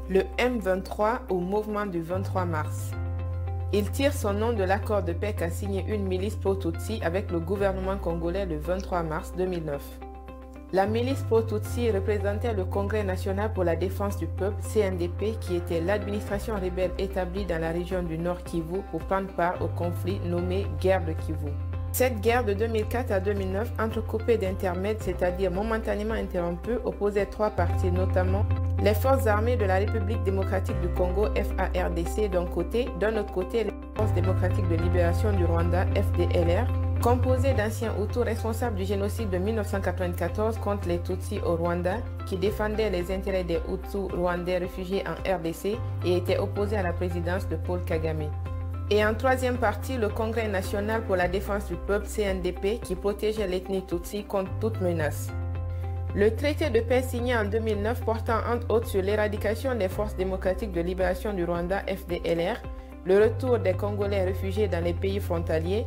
Le M23 au mouvement du 23 mars. Il tire son nom de l'accord de paix qu'a signé une milice pro-Tutsi avec le gouvernement congolais le 23 mars 2009. La milice pro-Tutsi représentait le Congrès national pour la défense du peuple, CNDP, qui était l'administration rebelle établie dans la région du Nord Kivu pour prendre part au conflit nommé Guerre de Kivu. Cette guerre de 2004 à 2009, entrecoupée d'intermèdes, c'est-à-dire momentanément interrompue, opposait trois parties, notamment les forces armées de la République démocratique du Congo, FARDC, d'un autre côté, les forces démocratiques de libération du Rwanda, FDLR, composées d'anciens Hutus responsables du génocide de 1994 contre les Tutsis au Rwanda, qui défendaient les intérêts des Hutus rwandais réfugiés en RDC et étaient opposés à la présidence de Paul Kagame. Et en troisième partie, le Congrès national pour la défense du peuple, CNDP, qui protégeait l'ethnie Tutsi contre toute menace. Le traité de paix signé en 2009 portant entre autres sur l'éradication des forces démocratiques de libération du Rwanda, FDLR, le retour des Congolais réfugiés dans les pays frontaliers,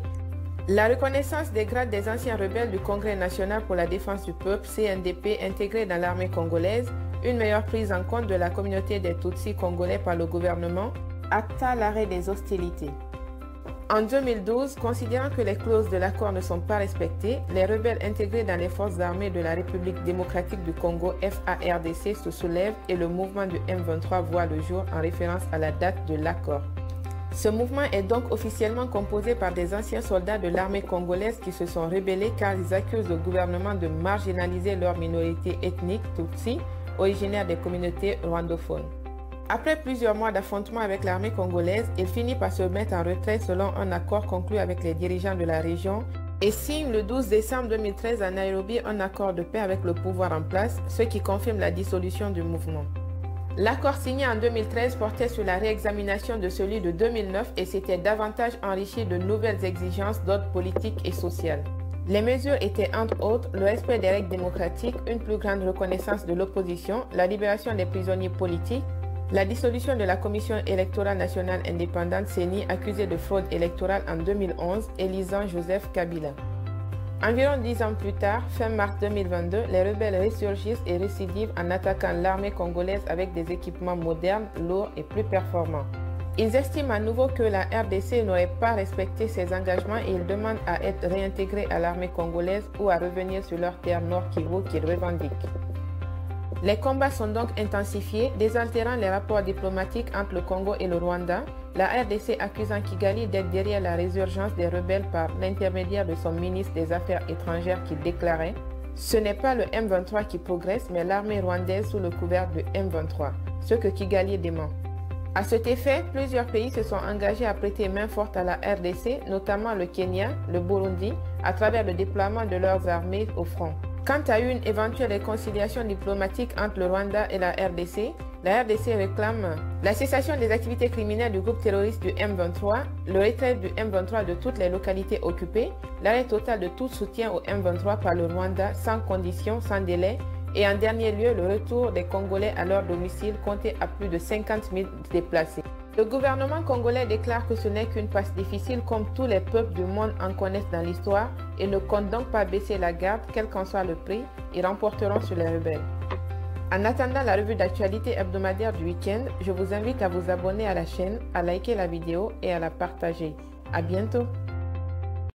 la reconnaissance des grades des anciens rebelles du Congrès national pour la défense du peuple, CNDP, intégrés dans l'armée congolaise, une meilleure prise en compte de la communauté des Tutsis congolais par le gouvernement, acta l'arrêt des hostilités. En 2012, considérant que les clauses de l'accord ne sont pas respectées, les rebelles intégrés dans les forces armées de la République démocratique du Congo, FARDC, se soulèvent et le mouvement du M23 voit le jour en référence à la date de l'accord. Ce mouvement est donc officiellement composé par des anciens soldats de l'armée congolaise qui se sont rebellés car ils accusent le gouvernement de marginaliser leur minorité ethnique Tutsi, originaire des communautés rwandophones. Après plusieurs mois d'affrontements avec l'armée congolaise, il finit par se mettre en retrait selon un accord conclu avec les dirigeants de la région et signe le 12 décembre 2013 à Nairobi un accord de paix avec le pouvoir en place, ce qui confirme la dissolution du mouvement. L'accord signé en 2013 portait sur la réexamination de celui de 2009 et s'était davantage enrichi de nouvelles exigences d'ordre politique et social. Les mesures étaient entre autres le respect des règles démocratiques, une plus grande reconnaissance de l'opposition, la libération des prisonniers politiques, la dissolution de la Commission électorale nationale indépendante CENI accusée de fraude électorale en 2011, élisant Joseph Kabila. Environ 10 ans plus tard, fin mars 2022, les rebelles ressurgissent et récidivent en attaquant l'armée congolaise avec des équipements modernes, lourds et plus performants. Ils estiment à nouveau que la RDC n'aurait pas respecté ses engagements et ils demandent à être réintégrés à l'armée congolaise ou à revenir sur leur terre Nord Kivu qu'ils revendiquent. Les combats sont donc intensifiés, désaltérant les rapports diplomatiques entre le Congo et le Rwanda, la RDC accusant Kigali d'être derrière la résurgence des rebelles par l'intermédiaire de son ministre des Affaires étrangères qui déclarait « Ce n'est pas le M23 qui progresse, mais l'armée rwandaise sous le couvert du M23 », ce que Kigali dément. À cet effet, plusieurs pays se sont engagés à prêter main forte à la RDC, notamment le Kenya, le Burundi, à travers le déploiement de leurs armées au front. Quant à une éventuelle réconciliation diplomatique entre le Rwanda et la RDC réclame la cessation des activités criminelles du groupe terroriste du M23, le retrait du M23 de toutes les localités occupées, l'arrêt total de tout soutien au M23 par le Rwanda sans condition, sans délai, et en dernier lieu, le retour des Congolais à leur domicile compté à plus de 50 000 déplacés. Le gouvernement congolais déclare que ce n'est qu'une passe difficile comme tous les peuples du monde en connaissent dans l'histoire et ne compte donc pas baisser la garde, quel qu'en soit le prix, ils remporteront sur les rebelles. En attendant la revue d'actualité hebdomadaire du week-end, je vous invite à vous abonner à la chaîne, à liker la vidéo et à la partager. À bientôt!